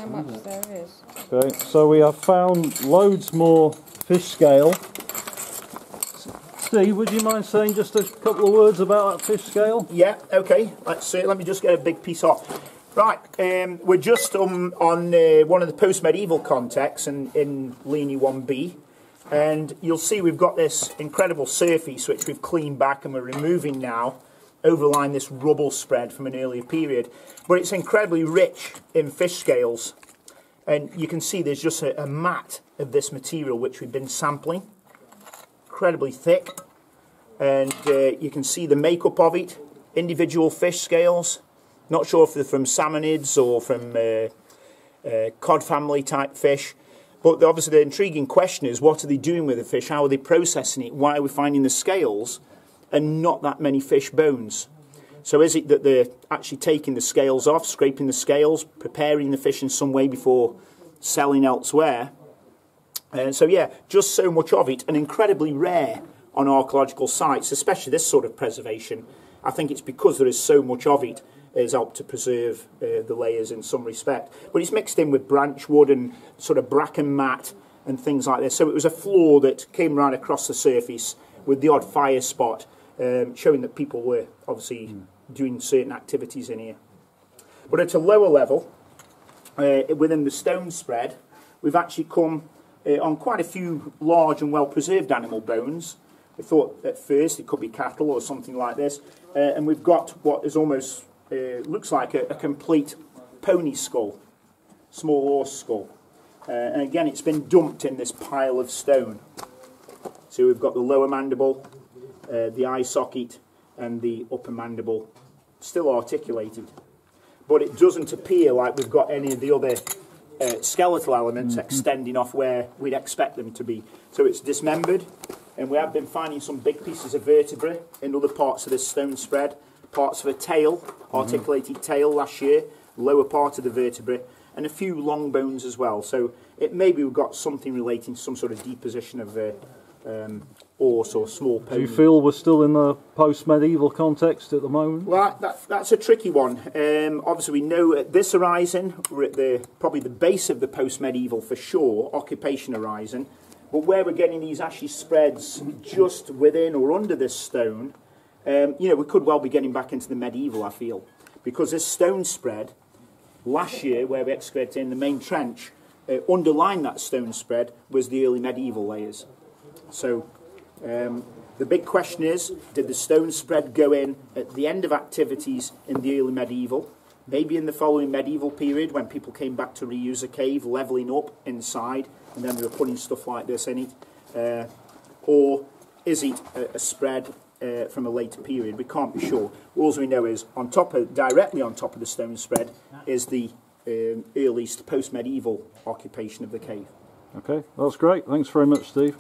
much there is. Okay, so we have found loads more fish scale. Steve, would you mind saying just a couple of words about that fish scale? Yeah, okay. Let me just get a big piece off. Right, we're just on one of the post-medieval contexts in Linie 1B, and you'll see we've got this incredible surface which we've cleaned back and we're removing now, overlying this rubble spread from an earlier period. But it's incredibly rich in fish scales, and you can see there's just a mat of this material which we've been sampling. Incredibly thick, and you can see the makeup of it, individual fish scales. Not sure if they're from salmonids or from cod family type fish, but obviously the intriguing question is, what are they doing with the fish? How are they processing it? Why are we finding the scales and not that many fish bones? So is it that they're actually taking the scales off, scraping the scales, preparing the fish in some way before selling elsewhere? So yeah, just so much of it, and incredibly rare on archaeological sites, especially this sort of preservation. I think it's because there is so much of it has helped to preserve the layers in some respect. But it's mixed in with branch wood and sort of bracken mat and things like this. So it was a floor that came right across the surface with the odd fire spot, showing that people were obviously doing certain activities in here. But at a lower level, within the stone spread, we've actually come on quite a few large and well-preserved animal bones. We thought at first it could be cattle or something like this, and we've got what is almost looks like a complete pony skull, small horse skull, and again it's been dumped in this pile of stone. So we've got the lower mandible, the eye socket, and the upper mandible still articulated, but it doesn't appear like we've got any of the other skeletal elements extending off where we'd expect them to be. So it's dismembered, and we have been finding some big pieces of vertebrae in other parts of this stone spread, parts of a tail, articulated tail last year, lower part of the vertebrae, and a few long bones as well. So it maybe we've got something relating to some sort of deposition of horse or small pony. Do you feel we're still in the post-medieval context at the moment? Well, that's a tricky one. Obviously, we know at this horizon, we're at probably the base of the post-medieval for sure, occupation horizon. But where we're getting these ashy spreads just within or under this stone, we could well be getting back into the medieval, I feel. Because this stone spread, last year, where we excavated in the main trench, underlying that stone spread was the early medieval layers. So the big question is, did the stone spread go in at the end of activities in the early medieval, maybe in the following medieval period when people came back to reuse a cave, levelling up inside, and then they were putting stuff like this in it? Or is it a spread from a later period? We can't be sure. All we know is directly on top of the stone spread is the earliest post-medieval occupation of the cave. Okay, that's great. Thanks very much, Steve.